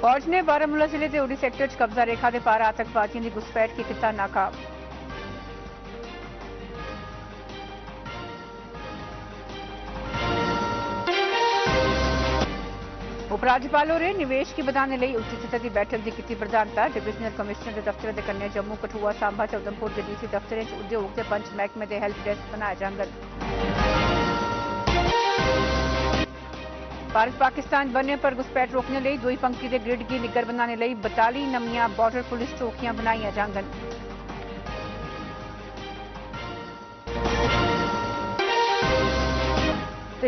फौज ने बारामूला जिले के उड़ी सैक्टर च कब्जा रेखा के पार आतंकवादियों की घुसपैठ की किता नाकाम। उपराज्यपाल होरें निवेश की बधाने लिए उच्च सतह की बैठक की की प्रधानता। डिविजनल कमिश्नर के दफ्तर के कन्ने जम्मू कठुआ सांबा ते उधमपुर के डीसी दफ्तर च उद्योग के पंच महकमे के हेल्प डेस्क बनाए जांगन। भारत पाकिस्तान बन्ने पर घुसपैठ रोकने लिए दुई पंक्ति के ग्रिड की निगर बनाने लिए 42 नमियां बॉर्डर पुलिस चौकियां बनाई जांगन।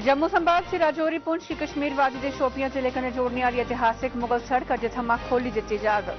जम्मू संभाग से राजौरी पुंछ की कश्मीर वादी के शोपियां जिले कन्नै जोड़ने वाली ऐतिहासिक मुगल सड़क अज्ज थमां खोली दित्ती जाग।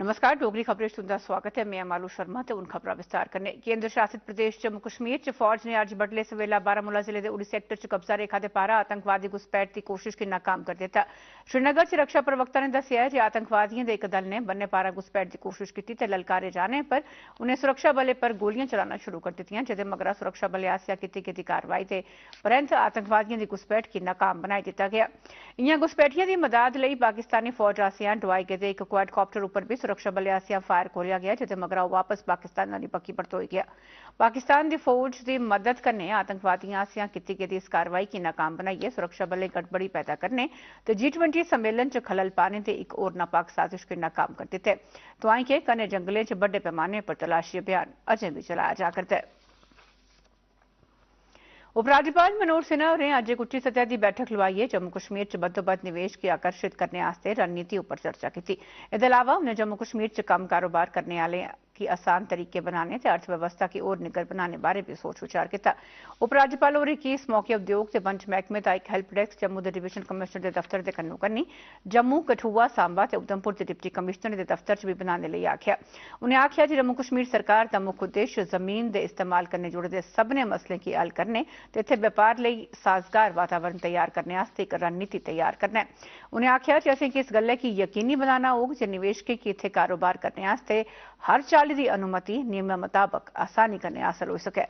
नमस्कार, डोगरी खबरें तुंदा स्वागत है। मैं मालू शर्मा ते उन खबरां विस्तार करने। केंद्र शासित प्रदेश जम्मू कश्मीर च फौज ने अज्ज बडले सवेला बारामूला जिले के उड़ी सैक्टर च कब्जा रेखा के पारा आतंकवादी घुसपैठ की कोशिश की नाकाम कर दिता। श्रीनगर च रक्षा प्रवक्ता ने दस्सिया है कि आतंकवादियों के एक दल ने बन्ने पारा घुसपैठ की कोशिश की ते ललकारे जाने पर उन्हें सुरक्षा बलें पर गोलियां चलाना शुरू कर दित्तियां, जिहदे मगरा सुरक्षा बलें आसेआ कीती गेदी कार्रवाई के परैंत आतंकवादियों की घुसपैठ की नाकाम बनाई दिता गया। इयां घुसपैठियों की मदद लई पाकिस्तानी फौज आसेआ डुआए गेदे एक क्वाडकाप्टर उपर भी सुरक्षा बलें आसेआ फायर खोलिया गया, जिहदे मगरा वापस पाकिस्तान दी पक्की परतोई गया। पाकिस्तान की फौज की मदद कन्नै आतंकवादियों आसेआ कीती गेदी इस कार्रवाई की नाकाम बनाइए सुरक्षा बलें गड़बड़ी पैदा करने ते G20 सम्मेलन च खलल पाने ते एक और नापाक साजिश की नाकाम कर दित्ते। तुआई के घने जंगलें च बड़े पैमाने पर तलाशी अभियान अजें भी चलाया जा करदा है। उपराज्यपाल मनोहर सिन्हा होरें अज्ज एक उच्ची सतह की बैठक लवाइए जम्मू कश्मीर च बद्धोबद्ध निवेश की आकर्षित करने आस्ते रणनीति उपर चर्चा की। इसके अलावा उन्हें जम्मू कश्मीर च कम कारोबार करने वाले की आसान तरीके बनाने ते अर्थव्यवस्था की और निगर बनाने बारे भी सोच विचार किया। उपराज्यपाल होरें की इस मौके उद्योग ते पंच महकमे का एक हेल्प डेस्क जम्मू के डिवीजन कमिश्नर के दफ्तर के कन्नो कन्नी जम्मू कठुआ सांबा ते उधमपुर के डिप्टी कमिश्नर के दफ्तर च भी बनाने लिए आख्या। उन्हें आख्या कि जम्मू कश्मीर सरकार का मुख्य उद्देश्य जमीन के इस्तेमाल कन्नै जुड़े दे सभनें मसलें की हल करने ते इत्थे व्यापार लिए साजगार वातावरण तैयार करने आस्ते एक रणनीति तैयार करना है। उन्हें आख्या कि असें इस गल्लै की यकीनी बनाना होग जे निवेशकें की इत्थे कारोबार करने आस्ते हर चाल्ली दी अनुमति नियमां मुताबक आसानी कन्नै हासल हो सकै।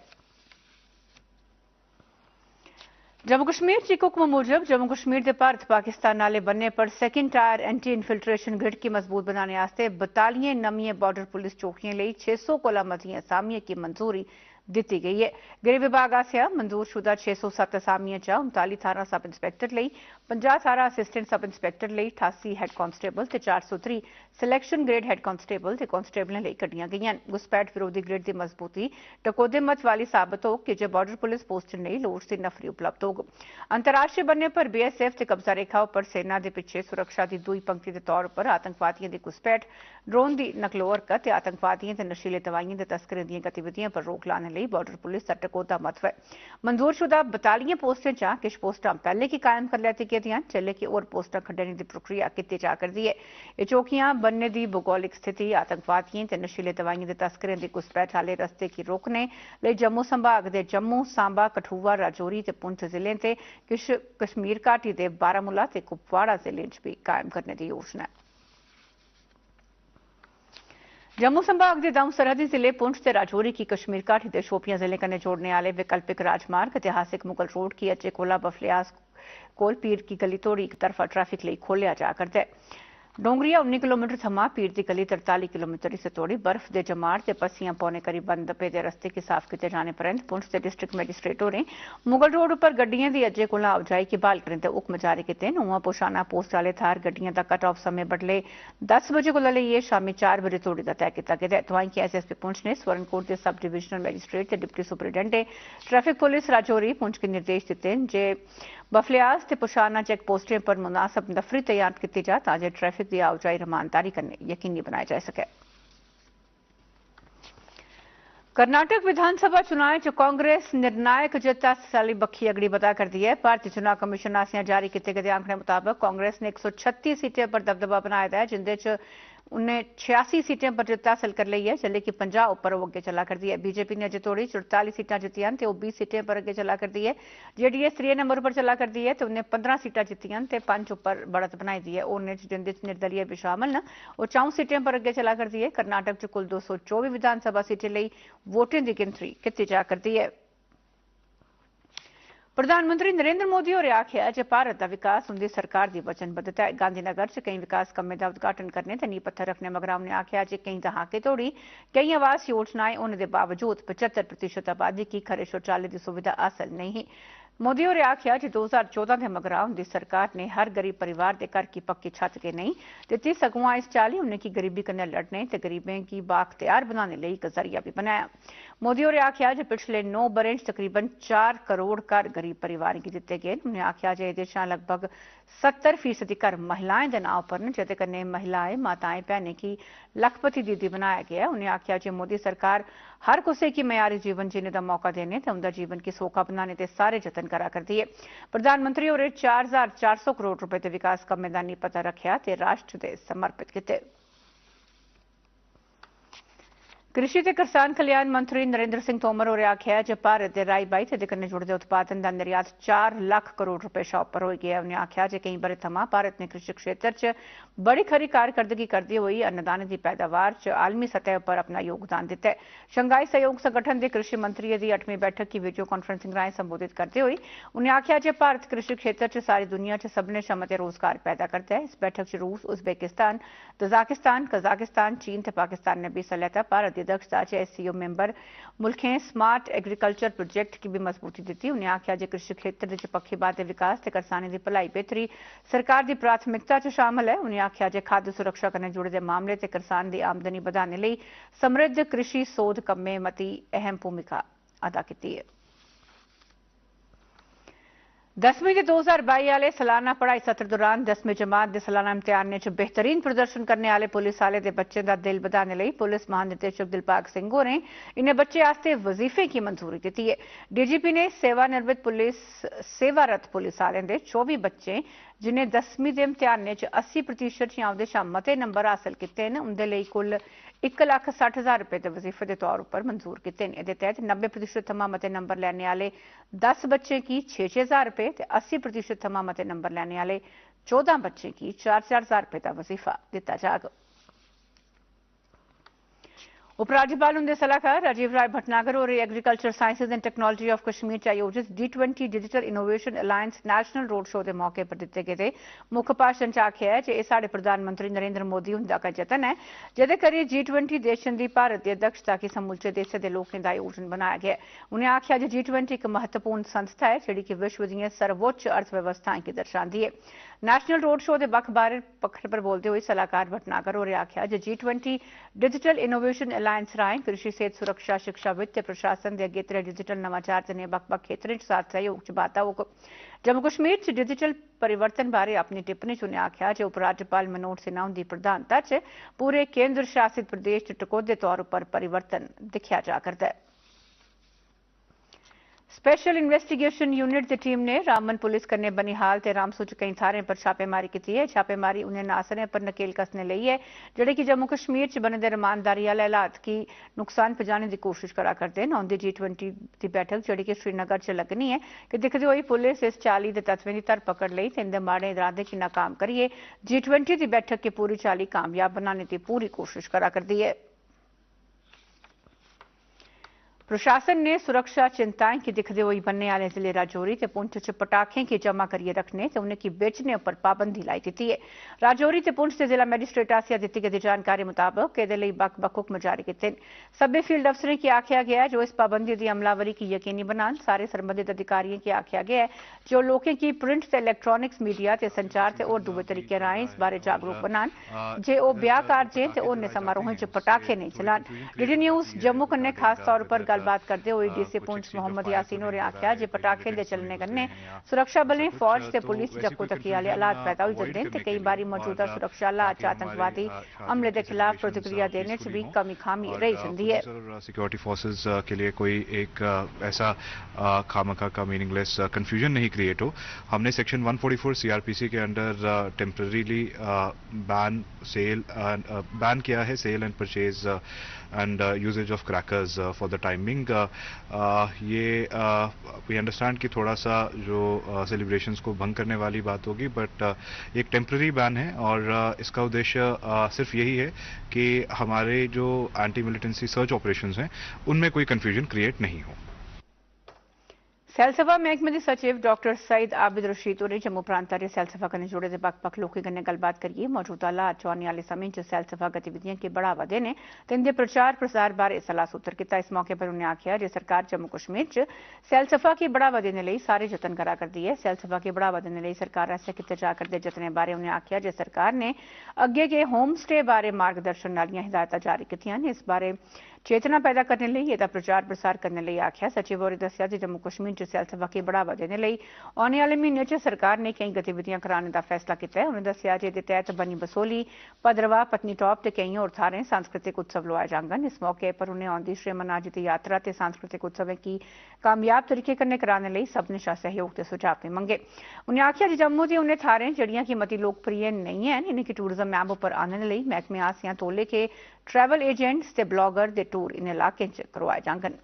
जम्मू कश्मीर च एक हुक्म मूजब जम्मू कश्मीर के भारत पाकिस्तान आले बन्ने पर second tyre anti infiltration grid की मजबूत बनाने आस्ते 42 नमियां बॉर्डर पुलिस चौकियां लिए 600 कोला मतियां असामियां की मंजूरी दी गई है। गृह विभाग आसेआ मंजूर शुदा 607 असामियां चा 39 थाना सब इंस्पैक्टर लिए, 50 थाना असिस्टेंट सब इंस्पैक्टर लिए, 88 हैड कांस्टेबल ते 403 सिलेक्शन ग्रेड हैड कांस्टेबल ते कांस्टेबलें लिए कड्डियां गईयां। घुसपैठ विरोधी ग्रिड की मजबूती टकोहदे मत वाली साबित हो कि जे बॉर्डर पुलिस पोस्टें नहीं लोड़चदी नफरी उपलब्ध होग। अंतर्राष्ट्रीय बन्ने पर BSF ते कब्जा रेखा पर सेना के पिछे सुरक्षा की दुई पंक्ति के तौर पर आतंकवादियों की घुसपैठ, ड्रोन की नकलो हरकत ते आतंकवादियों ते नशीले दवाइयां ते तस्करें दी गतिविधियों पर रोक लाने बॉर्डर पुलिस का टकोहदा महत्व है। मंजूरशुदा 42 पोस्टें चा किश पोस्टां पहले की कायम कर लैती गेदियां, चले की और पोस्टां खड्डने की प्रक्रिया की जा करदी है। ये चौकियां बन्ने की भूगोलिक स्थिति, आतंकवादियों ते नशीले दवाइयां ते तस्करें की घुसपैठ आले रस्ते की रोकने लिए जम्मू संभाग के जम्मू, सांबा, कठुआ, राजौरी ते पुंछ जिलें ते किश कश्मीर घाटी के बारामूला ते कुपवाड़ा जिलें च भी कायम करने की योजना है। जम्मू संभाग के दौं सरहदी जिले पुंछ ते राजौरी की कश्मीर घाटी के शोपियां जिले कन्नै जोड़ने वाले वैकल्पिक राजमार्ग ऐतिहासिक मुगल रोड की अज्जे कोला बफलियास कोल पीर की गली तोड़ी एक तरफा ट्रैफिक लिए खोलिया जा करदा है। डोंगरिया 19 किलोमीटर थमां पीर की गली 43 किलोमीटर इस तोड़ी बर्फ के जमाड़ ते पस्सियां पौने करी बंद पेदे रस्ते की साफ किए जाने परैंत पुंछ के डिस्ट्रिक्ट मैजिस्ट्रेट होरें मुगल रोड पर गड्डियों की अज्जे कोला आओजाई की बहाल करने के हुक्म जारी किए। उआं पोशाना पोस्ट आले थाहर गड्डियों का कट ऑफ समय बडले 10 बजे कोला लेइयै शामी 4 बजे तोड़ी का तय किया गया है। तुआई कि SSP पुंछ ने स्वरणकोट के सब डिविजनल मैजिस्ट्रेट ते deputy superintendent traffic police Rajouri Poonch के निर्देश दिते जे बफलियास ते पोशाना चेक पोस्टें पर मुनासब नफरी तैयार की जा ताकि ट्रैफिक की आओजाई रमानदारी करने यकीनी बनाया जा सके। कर्नाटक विधानसभा चुनाव च कांग्रेस निर्णायक जित हासल आली बक्खी अगड़ी बधा करदी है। भारतीय चुनाव कमीशन आसेआ जारी किए गए आंकड़े मुताबक कांग्रेस ने 136 सीटें पर दबदबा बनाया है, जिंदे च उन्हें 86 सीटें पर जित हासिल कर ली है, जल्ले की 50 उपर अगे चला कर दी है। बीजेपी ने अजे तोड़ी 44 सीटें जितियां ते 20 सीटें पर अगे चला कर दी है। जेडीएस 3 नंबर पर चला कर दी है, उन्हें 15 सीटें जितियां ते 5 उपर बढ़त बनाई दी है। उन्हें जिंदे निर्दलीय भी शामिल न, वो 4 सीटें पर अगे चला कर दी है। कर्नाटक च कुल 224 विधानसभा सीटें लिए वोटें की गिनतरी की जा करती है। प्रधानमंत्री नरेंद्र मोदी होरें आखेआ जे भारत का विकास उनकी सरकार की वचनबद्धता है। गांधीनगर च कई विकास कम्में का उद्घाटन करने ते नींह पत्थर रखने मगरा उन्हें आखेआ जे कई दहाके तोड़ी कई आवास योजनाएं होने के बावजूद 75% आबादी की खरे शौचालय की सुविधा हासिल नहीं ही। मोदी होरें आखेआ जे 2014 के मगरा उनकी सरकार ने हर गरीब परिवार के घर की पक्की छत के नहीं दित्ती, सगुआं इस चाली उन्हें गरीबी कन्नै लड़ने ते गरीबें की बाख्तियार बनाने लई एक जरिया भी बनाया। मोदी होरें आखेआ जे पिछले 9 ब'रें च तकरीबन 4 करोड़ घर गरीब परिवारें गी दित्ते गे। उन्हें आखेआ जे एह्दे शा लगभग 70% घर महिलाएं दे नां उप्पर न, जेह्दे कन्नै महिलाएं माताएं भैनें गी लखपति दीदी बनाया गया। उन्हें आखेआ जे मोदी सरकार हर कुसै गी मयारी जीवन जीने का मौका देने ते उंदा जीवन की सौखा बनाने ते सारे जतन करा करदी है। प्रधानमंत्री होरें 4400 करोड़ रुपए के विकास कम्में दा नींह पत्थर रखेआ ते राष्ट्र दे समर्पित कीते। कृषि ते किसान कल्याण मंत्री नरेंद्र सिंह तोमर होरें आखेआ जे भारत दे राई बाई ते कन्नै जुड़े उत्पादन दा निर्यात 4 लाख करोड़ रुपए शा उप्पर होई गया। उन्हें आखेआ जे कई ब'रे थमां भारत ने कृषि क्षेत्र च बड़ी खरी कारकरदगी करदे होई अन्नदाने की पैदावार च आलमी सतह पर अपना योगदान दित्ता है। शंघाई सहयोग संगठन के कृषि मंत्रियों की 8वीं बैठक की वीडियो कॉन्फ्रेंसिंग राहें संबोधित करते हुए उन्हें आखेआ जे भारत कृषि क्षेत्र च सारी दुनिया च सभनें शा मते रोजगार पैदा करता है। इस बैठक च रूस, उज्बेकिस्तान, तजाकिस्तान, कजाकिस्तान, चीन ते पाकिस्तान ने भी हिस्सा लैता। भारत की अध्यक्षता च एससीओ मेंबर मुल्खें स्मार्ट एग्रीकल्चर प्रोजेक्ट की भी मजबूती दी। उन्हें आखेआ जे कृषि क्षेत्र च पक्खी बात दे विकास ते करसानें दी भलाई बेहतरी सरकार की प्राथमिकता च शामिल है। उन्हें आखेआ जे खाद्य सुरक्षा कन्नै जुड़े दे मामले ते किसान दी आमदनी बधाने लई समृद्ध कृषि सोध कम्में मती अहम भूमिका अदा कीती है। 10वीं ते 2022 आले सालाना पढ़ाई सत्र दौरान 10वीं जमात के सालाना इम्तिहानें च बेहतरीन प्रदर्शन करने आले पुलिस आले दे बच्चें दा दिल बधाने लई पुलिस महानिदेशक दिलबाग सिंह होरें इन्हें बच्चें आस्ते वजीफे की मंजूरी दी है। डीजीपी ने सेवानिवृत्त पुलिस सेवारत पुलिस आलें दे 24 बच्चे जिन्हें 10वीं के इम्तिहानें च 80% या उहदे शा मते नंबर हासिल किए हैं, उंदे लई कुल 1,60,000 रुपए के वजीफे के तौर पर मंजूर किए हैं। इहदे तहत 90% थमां मते नंबर लैने आले 10 बच्चे की 6,000 रुपए ते 80% थमां मते नंबर लैने आले 14 बच्चे की 4,000 रुपए का वजीफा दिता जाग। उपराज्यपाल उंदे सलाहकार राजीव राय भटनागर और agriculture sciences and technology of Kashmir च आयोजित G20 digital innovation alliance national road show के मौके पर दिते गेदे मुक्ख भाषण च आखेआ है जे एह् साढ़े प्रधानमंत्री नरेंद्र मोदी हुंदा का जतन है जेह्दे करी G20 देशें दी भारत दी अध्यक्षता गी समूलचे देशै दे लोकें दा आयोजन बनाया गया। उनें आखेआ जे G20 एक महत्वपूर्ण संस्था है जेह्ड़ी कि विश्व दियें सर्वोच्च अर्थव्यवस्थाएं गी दर्शांदी है। नेशनल रोड शो के बक्ख बारे पक्खर पर बोलते हुए सलाहकार भटनागर होरें आखेआ जे G20 डिजिटल इनोवेशन अलायंस राहें कृषि, सेहत सुरक्षा, शिक्षा, वित्त ते प्रशासन दे अगेतरे डिजिटल नवाचार जनेह् बक्ख-बक्ख खेत्तरें च साथ सहयोग च बाद्धा होग। जम्मू कश्मीर च डिजिटल परिवर्तन बारे अपनी टिप्पणी च उनें आखेआ जे उपराज्यपाल मनोज सिन्हा हुंदी प्रधानता च पूरे केंद्र शासित प्रदेश च टकोह्दे तौर पर परिवर्तन दिक्खेआ जा करदा है। स्पेशल इन्वेस्टिगेशन यूनिट की टीम ने रामबन पुलिस कन्नै बनिहाल ते रामसू च कई थाहरें पर छापेमारी की है। छापेमारी उन्हें नासरें पर नकेल कसने लई है जेह्ड़े कि जम्मू कश्मीर च बने दे रमानदारी आह्ले हालात गी नुकसान पजाने की कोशिश करा करदे न। औंदी G20 की बैठक जेह्ड़ी कि श्रीनगर च लग्गनी है कि दिखदे होई पुलिस इस चाली दे तत्वें दी धरपकड़ लई ते इंदे माड़े इरादे गी नाकाम करियै G20 की बैठक गी पूरी चाली कामयाब बनाने की पूरी कोशिश करा करदी है। प्रशासन ने सुरक्षा चिंताएं की दिखदे होई बनने आले जिले राजौरी ते पुंछ च पटाखें की जमा करियै रखने ते उनेंगी बेचने पर पाबंदी लाई दी है। राजौरी ते पुंछ दे जिला मैजिस्ट्रेट आसेआ दित्ती गेदी जानकारी मुताबक एह्दे लेई बक्ख-बक्ख हुक्म जारी कीते न। सब्बै फील्ड अफसरें गी आखेआ गया है जो इस पाबंदी दी अमलावरी गी यकीनी बनान। सारे सरबंधित अधिकारियों गी आखेआ गया है जे ओह् लोकें गी प्रिंट ते इलैक्ट्रॉनिक्स मीडिया ते संचार ते होर दुए तरीके राहें इस बारे जागरूक बनान जे ओह् ब्याह कारजें ते होरनें समारोहें च पटाखे नेईं चलान। डीडी न्यूज़ जम्मू कन्नै खास तौर पर गलबात करते हुए डीसी पुंछ मोहम्मद यासीन होरें आख्या जे पटाखे दे चलने कन्नै सुरक्षा बलें फौज ते पुलिस जक्को तक्की आले हालात पैदा होई जंदे न ते केई बारी मौजूदा सुरक्षा हालात आतंकवादी हमले के खिलाफ प्रतिक्रिया देने च भी कमी खामी रही जंदी है। सिक्योरिटी फोर्सेस के लिए कोई एक ऐसा खामखा का मीनिंगलेस कंफ्यूजन नहीं क्रिएट हो। हमने सेक्शन 144 सीआरपीसी के अंडर टेम्पररीली बैन किया है sale and purchase and usages of crackers for the timing. ये वी अंडरस्टैंड कि थोड़ा सा जो सेलिब्रेशंस को भंग करने वाली बात होगी, बट एक टेम्पररी बैन है और इसका उद्देश्य सिर्फ यही है कि हमारे जो एंटी मिलिटेंसी सर्च ऑपरेशंस हैं उनमें कोई कंफ्यूजन क्रिएट नहीं हो। सैलसफा महकमे के सचिव डॉक्टर सईद आबिद रशीद होरें जम्मू प्रांत दे सैलसफा कन्नै जुड़े दे बक्ख-बक्ख लोकें कन्नै गल्लबात करियै मौजूदा हालात च औने आह्ले समें च सैलसफा गतिविधियां गी बढ़ावा देने ते इंदे प्रचार प्रसार बारे सलाह सूत्र कीता। इस मौके पर उन्हें आख्या जे सरकार जम्मू कश्मीर च सैलसफा गी बढ़ावा देने लेई सारे जतन करा करदी है। सैलसफा गी बढ़ावा देने लेई सरकार आसेआ कीते जा करदे जतनें बारे उन्हें आख्या जे सरकार ने अग्गे गै होम स्टे बारे मार्गदर्शन आह्लियां हिदायतां जारी कीतियां न। इस बारे चेतना पैदा करने लई एह्दा प्रचार प्रसार करने लई आख्या। सचिव होरें दस्सेआ जे जम्मू कश्मीर च सैलसफा गी बढ़ावा देने लई औने आह्ले म्हीने च सरकार ने केई गतिविधियां कराने दा फैसला कीता है। उनें दस्सेआ जे एह्दे तैह्त बनी बसोली, भद्रवाह, पत्नीटाप ते केईं होर थाह्रें सांस्कृतिक उत्सव लोआए जाङन। इस मौके पर उनें औंदी श्री अमरनाथ जी दी यात्रा ते सांस्कृतिक उत्सवें गी कामयाब तरीके कन्नै कराने लेई सभनें शा सहयोग ते सुझाव बी मंगे। उनें आख्या जे जम्मू दी उनें थाह्रें जेह्ड़ियां कि मती लोकप्रिय नेईं हैन, इनेंगी टूरिज्म मैप उप्पर आह्नने लेई मैह्कमे आसेआ तौले गै ट्रैवल एजेंट्स ते ब्लॉगर दे टूर इनें इलाकें च करवाए जाङन।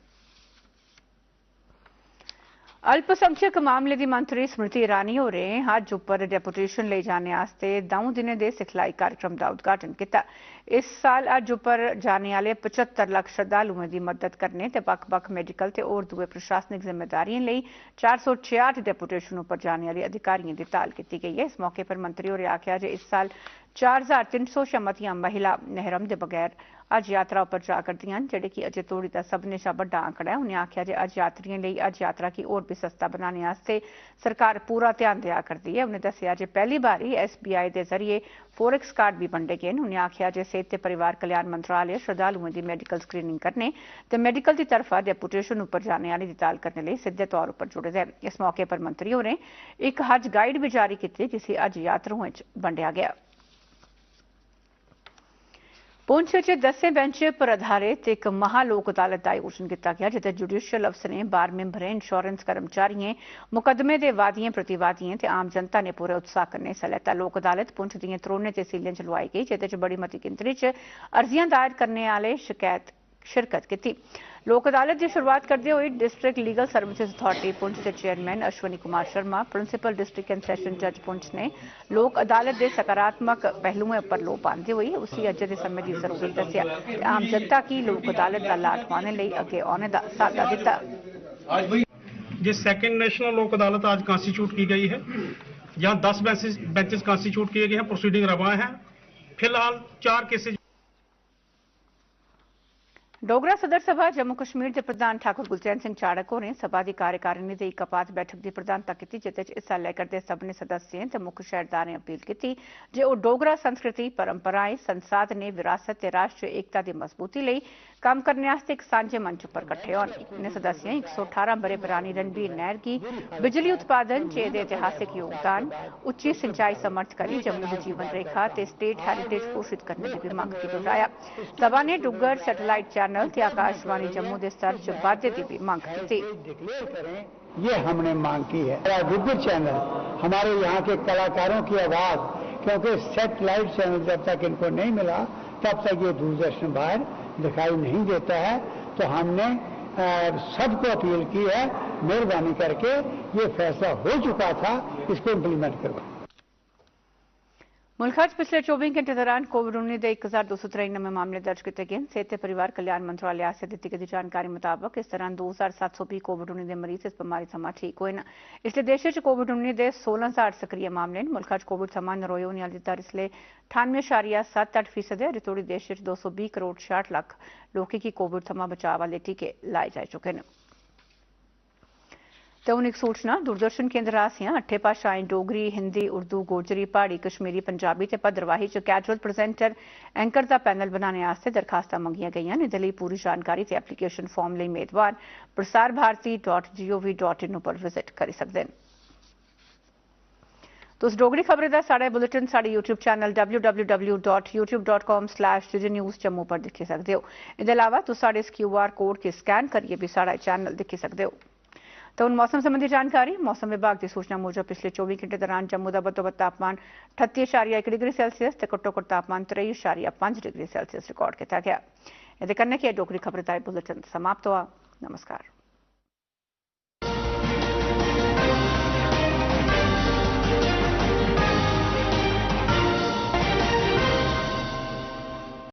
अल्पसंख्यक मामले दी मंत्री स्मृति ईरानी होरें हज उप्पर डेपुटेशन ले जाने आस्ते 2 दिनें दे सिखलाई कार्यक्रम का उद्घाटन किया। इस साल हज उप्पर जाने आले 75 लाख श्रद्धालुओं की मदद करने ते बक्ख-बक्ख मेडिकल ते होर दुए प्रशासनिक जिम्मेदारियों लेई 466 डेपुटेशन उप्पर जाने आले अधिकारियों की ताल की गई है। इस मौके पर मंत्री होरें आख्या जे इस साल 4300 शा मतियां महिला महरम दे बगैर हज यात्रा उप्पर जा करदियां न, जेह्ड़े कि अजे तोड़ी दा सभनें शा बड्डा आंकड़ा है। उनें आख्या जे हज यात्रियों लेई हज यात्रा गी होर भी सस्ता बनाने आस्ते सरकार पूरा ध्यान देआ करदी है। उनें दस्सेआ जे पहली बारी SBI दे जरिए फोरेक्स कार्ड भी बंडे गए न। उनें आख्या जे सेहत ते परिवार कल्याण मंत्रालय श्रद्धालुओं की मेडिकल स्क्रीनिंग करने ते मेडिकल की तरफा डेपुटेशन उप्पर जाने आह्ली दी ताल करने लेई सिद्धे तौर उप्पर जुड़े दे। इस मौके पर मंत्री होरें इक हज गाइड भी जारी कीती जिसी हज यात्रुओं च बंडेआ गया। पुंछ च 10 बेंच पर आधारित एक महालोक अदालत का आयोजन किया गया, जिसे जुडिशियल अफसरें, बार मैंबरें, इंश्योरेंस कर्मचारियों, मुकदमे के वादियों प्रतिवादियों ते आम जनता ने पूरे उत्साह कन्नै हिस्सा लैता। लोक अदालत पुंछ दियां त्रोने तहसीलें च लोआई गई, जिहदे च बड़ी मती गिनतरी च अर्जियां दायर करने आले शिकायत शिरकत की। लोक अदालत की शुरुआत करते हुए district legal services authority Poonch के chairman Ashwani Kumar Sharma, principal district and session जज पुंछ ने लोक अदालत के सकारात्मक पहलुओं पर लोऽ पांदे हुए उसी अज्जै दे समें की जरूरत दस्सेआ ते आम जनता की लोक अदालत का लाभ पाने लई अग्गे औने का सादा दिता। जिस सेकंड नेशनल लोक अदालत आज कॉन्स्टिट्यूट की गई है, जहां 10 बेंचेस कॉन्स्टिट्यूट किए गए हैं, प्रोसीडिंग रवा है। फिलहाल 4 केसेज। डोगरा सदर सभा जम्मू कश्मीर के प्रधान ठाकुर गुलचैन सिंह चाड़क होरें सभा की कार्यकारिणी की एक आपात बैठक की प्रधानता की, जिस हिस्सा लै करदे सभनें सदस्यें ते मुक्ख शहरदारें अपील की जे ओह डोगरा संस्कृति, परंपराएं, संसाधनें, विरासत ते राष्ट्रीय एकता की मजबूती लई कम्म करने आस्ते इक सांझे मंच उप्पर कट्ठे होन। इनें सदस्यें 118 ब'रे परानी रणबीर नहर की बिजली उत्पादन च एह्दे ऐतिहासिक योगदान, उच्ची सिंचाई समर्थ करी जम्मू की जीवन रेखा ते स्टेट हैरिटेज घोषित करने की भी मंग की दोहराया। सभा ने डुग्गर सैटेलाइट चैनल ते आकाशवाणी जम्मू के स्तर च बाद्धे की भी मांग की। ये हमने मांग की है। डुग्गर चैनल हमारे यहाँ के कलाकारों की आवाज, क्योंकि सैटेलाइट चैनल जब तक इनको नहीं मिला तब तक ये दूरदर्शन बाहर दिखाई नहीं देता है। तो हमने सबको अपील की है, मेहरबानी करके ये फैसला हो चुका था, इसको इम्प्लीमेंट करवाएं। मुल्क पिछले 24 घंटे दौरान कोविड-19 के 1293 नमें मामले दर्ज किए गए। सेहत ते परिवार कल्याण मंत्रालय आसेआ दित्ती गेदी जानकारी मुताबक इस दौरान 2720 कोविड-19 के मरीज इस बीमारी थमां ठीक होए न। इसलै देश च कोविड-19 के 16,000 सक्रिय मामले न। मुल्क कोविड थमां नरोए होने आह्ली दर इसलै 98.78% है। अजे तोड़ी देश च 220 करोड़ 66 लाख लोकें गी कोविड थमां बचाव आह्ले टीके लाए जाई चुके न। तो हूं एक सूचना दूरदर्शन केंद्र आसियां 8 भाषाएं डोगरी हिंदी उर्दू गोजरी पहाड़ी कश्मीरी पंजाबी ते भद्रवाही च कैजुअल प्रेजेंटर एंकर का पैनल बनाने वास्ते दरखास्तां मंगियां गईयां ने। इसदे पूरी जानकारी ते एप्लीकेशन फॉर्म लई मेदवार prasarbharati.gov.in पर विजिट करी सकदे न। तो इस डोगरी खबरें का साढ़े बुलेटिन साढ़े यूट्यूब चैनल www.youtube.com/DigiNews जम्मू पर दिक्खी सकते हो। इसके अलावा तुस साढ़े इस QR कोड के स्कैन करिए भी साढ़ा चैनल दिक्खी सकते हो। तो हुण मौसम संबंधी जानकारी मौसम विभाग की सूचना मुजब पिछले 24 घंटे दौरान जम्मू का बदोबद तापमान 38.1 डिग्री सेल्सियस ते घट्टो घट्ट तापमान 23.5 डिग्री सेल्सियस रिकॉर्ड किया गया। इहदे कन्नै कि डोगरी खबरें दा बुलेटिन समाप्त हुआ। नमस्कार।